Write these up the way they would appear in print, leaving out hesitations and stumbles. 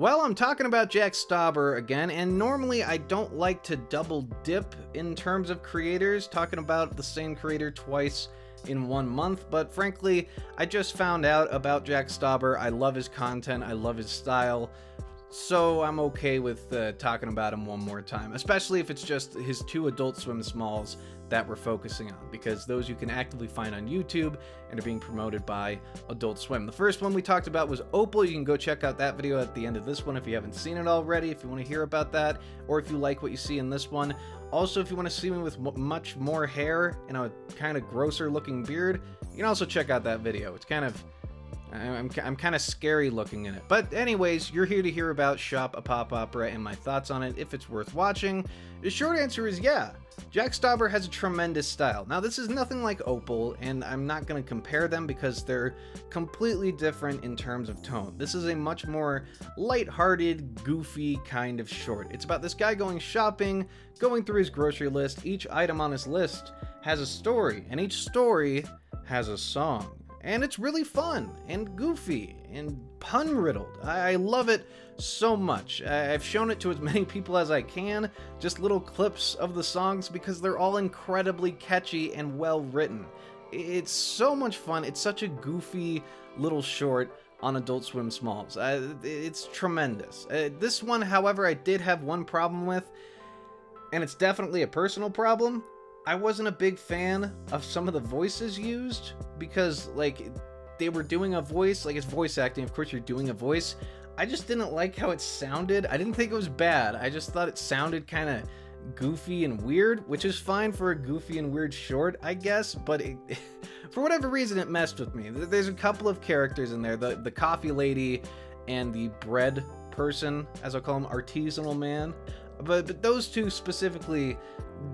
Well, I'm talking about Jack Stauber again, and normally I don't like to double dip in terms of creators, talking about the same creator twice in 1 month, but frankly, I just found out about Jack Stauber. I love his content, I love his style, so I'm okay with talking about him one more time, especially if it's just his two Adult Swim smalls that we're focusing on, because those you can actively find on YouTube and are being promoted by Adult Swim. The first one we talked about was Opal. You can go check out that video at the end of this one if you haven't seen it already, if you want to hear about that, or if you like what you see in this one. Also, if you want to see me with much more hair and a kind of grosser looking beard, you can also check out that video. It's kind of... I'm kind of scary looking in it. But anyways, you're here to hear about Shop a Pop Opera and my thoughts on it, if it's worth watching. The short answer is yeah. Jack Stauber has a tremendous style. Now, this is nothing like Opal, and I'm not going to compare them because they're completely different in terms of tone. This is a much more lighthearted, goofy kind of short. It's about this guy going shopping, going through his grocery list. Each item on his list has a story, and each story has a song. And it's really fun and goofy and pun-riddled. I love it so much. I've shown it to as many people as I can, just little clips of the songs, because they're all incredibly catchy and well written. It's so much fun. It's such a goofy little short on Adult Swim Smalls. It's tremendous. This one, however, I did have one problem with, and it's definitely a personal problem. I wasn't a big fan of some of the voices used, because, like, they were doing a voice, like, it's voice acting, of course you're doing a voice. I just didn't like how it sounded. I didn't think it was bad, I just thought it sounded kind of goofy and weird, which is fine for a goofy and weird short, I guess, but for whatever reason it messed with me. There's a couple of characters in there, the coffee lady and the bread person, as I'll call him, artisanal man. But those two specifically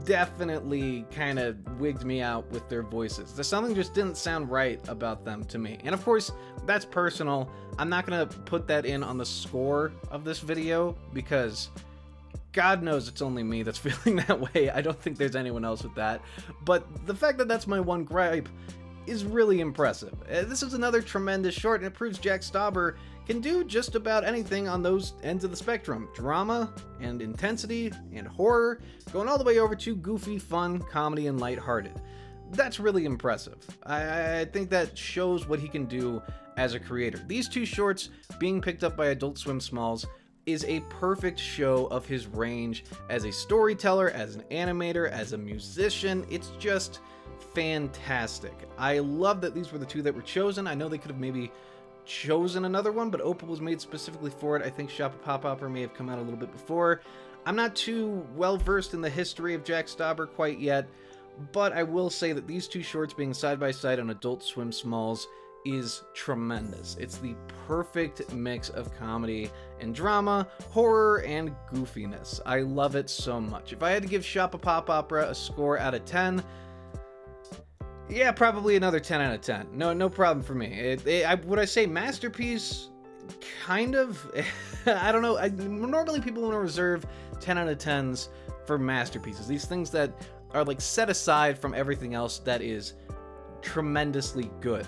definitely kind of wigged me out with their voices. There's something just didn't sound right about them to me. And of course, that's personal. I'm not going to put that in on the score of this video, because God knows it's only me that's feeling that way. I don't think there's anyone else with that. But the fact that that's my one gripe is really impressive. This is another tremendous short, and it proves Jack Stauber can do just about anything on those ends of the spectrum. Drama and intensity and horror, going all the way over to goofy, fun, comedy, and lighthearted. That's really impressive. I think that shows what he can do as a creator. These two shorts being picked up by Adult Swim Smalls is a perfect show of his range as a storyteller, as an animator, as a musician. It's just fantastic. I love that these were the two that were chosen. I know they could have maybe chosen another one, but Opal was made specifically for it. I think Shop a Pop Opera may have come out a little bit before. I'm not too well versed in the history of Jack Stauber quite yet, but I will say that these two shorts being side by side on Adult Swim Smalls is tremendous. It's the perfect mix of comedy and drama, horror, and goofiness. I love it so much. If I had to give Shop a Pop Opera a score out of 10, yeah, probably another 10 out of 10. No problem for me. Would I say masterpiece? Kind of. I don't know. Normally people want to reserve 10 out of 10s for masterpieces. These things that are like set aside from everything else that is tremendously good.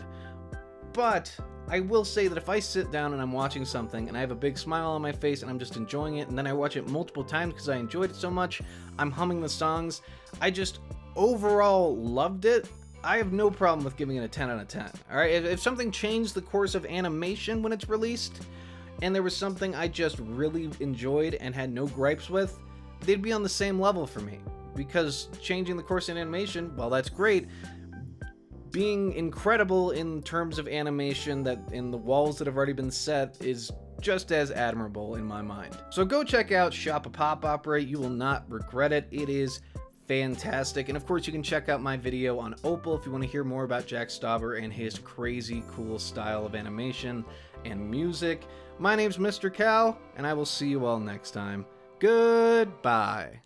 But I will say that if I sit down and I'm watching something and I have a big smile on my face and I'm just enjoying it, and then I watch it multiple times because I enjoyed it so much, I'm humming the songs, I just overall loved it, I have no problem with giving it a 10 out of 10. Alright, if something changed the course of animation when it's released, and there was something I just really enjoyed and had no gripes with, they'd be on the same level for me. Because changing the course of animation, while that's great, being incredible in terms of animation that in the walls that have already been set is just as admirable in my mind. So go check out Shop a Pop Opera. You will not regret it. It is fantastic. And of course, you can check out my video on Opal if you want to hear more about Jack Stauber and his crazy cool style of animation and music. My name's Mr. Cal, and I will see you all next time. Goodbye.